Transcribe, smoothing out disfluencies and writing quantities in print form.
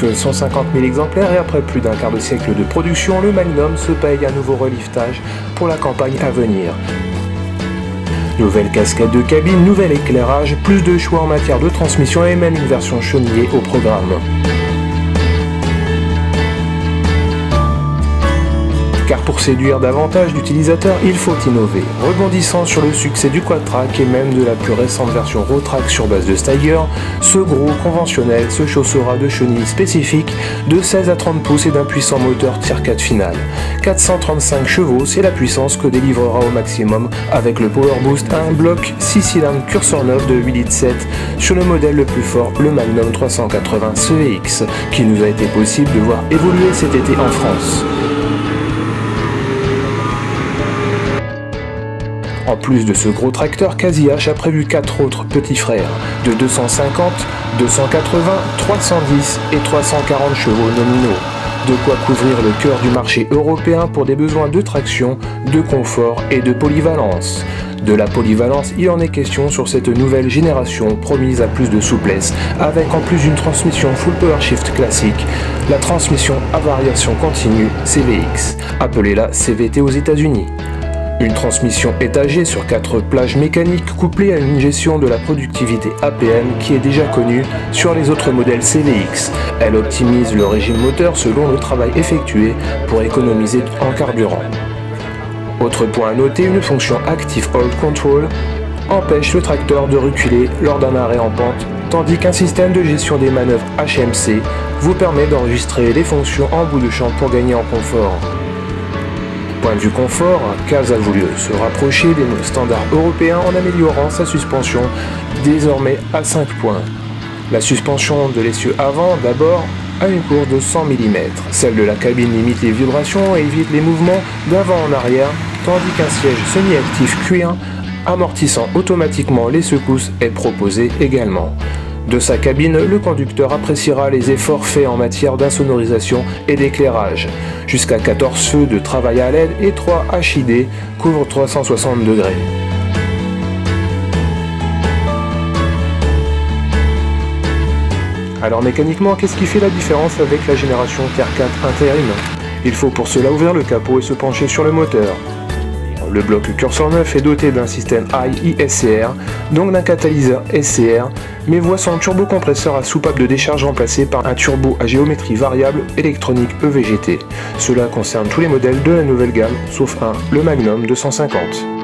que 150 000 exemplaires et après plus d'un quart de siècle de production, le Magnum se paye un nouveau reliftage pour la campagne à venir. Nouvelle casquette de cabine, nouvel éclairage, plus de choix en matière de transmission et même une version chenillée au programme. Car pour séduire davantage d'utilisateurs, il faut innover. Rebondissant sur le succès du Quad-Track et même de la plus récente version Road-Track sur base de Steiger, ce gros conventionnel se chaussera de chenilles spécifiques de 16 à 30 pouces et d'un puissant moteur Tier 4 final. 435 chevaux, c'est la puissance que délivrera au maximum avec le Power Boost à un bloc 6 cylindres curseur neuf de 8,7 litres sur le modèle le plus fort, le Magnum 380 CVX, qui nous a été possible de voir évoluer cet été en France. En plus de ce gros tracteur, Casillac a prévu 4 autres petits frères de 250, 280, 310 et 340 chevaux nominaux. De quoi couvrir le cœur du marché européen pour des besoins de traction, de confort et de polyvalence. De la polyvalence, il en est question sur cette nouvelle génération promise à plus de souplesse, avec en plus une transmission full power shift classique, la transmission à variation continue CVX, appelée-la CVT aux États-Unis. Une transmission étagée sur 4 plages mécaniques couplée à une gestion de la productivité APM qui est déjà connue sur les autres modèles CVX. Elle optimise le régime moteur selon le travail effectué pour économiser en carburant. Autre point à noter, une fonction Active Hold Control empêche le tracteur de reculer lors d'un arrêt en pente, tandis qu'un système de gestion des manœuvres HMC vous permet d'enregistrer les fonctions en bout de champ pour gagner en confort. Point de vue confort, CAS a voulu se rapprocher des standards européens en améliorant sa suspension désormais à 5 points. La suspension de l'essieu avant d'abord a une course de 100 mm. Celle de la cabine limite les vibrations et évite les mouvements d'avant en arrière, tandis qu'un siège semi-actif cuir amortissant automatiquement les secousses est proposé également. De sa cabine, le conducteur appréciera les efforts faits en matière d'insonorisation et d'éclairage. Jusqu'à 14 feux de travail à LED et 3 HID couvrent 360 degrés. Alors mécaniquement, qu'est-ce qui fait la différence avec la génération Tier 4 intérim? Il faut pour cela ouvrir le capot et se pencher sur le moteur. Le bloc curseur neuf est doté d'un système ISCR, donc d'un catalyseur SCR, mais voit son turbocompresseur à soupape de décharge remplacé par un turbo à géométrie variable électronique EVGT. Cela concerne tous les modèles de la nouvelle gamme, sauf un, le Magnum 250.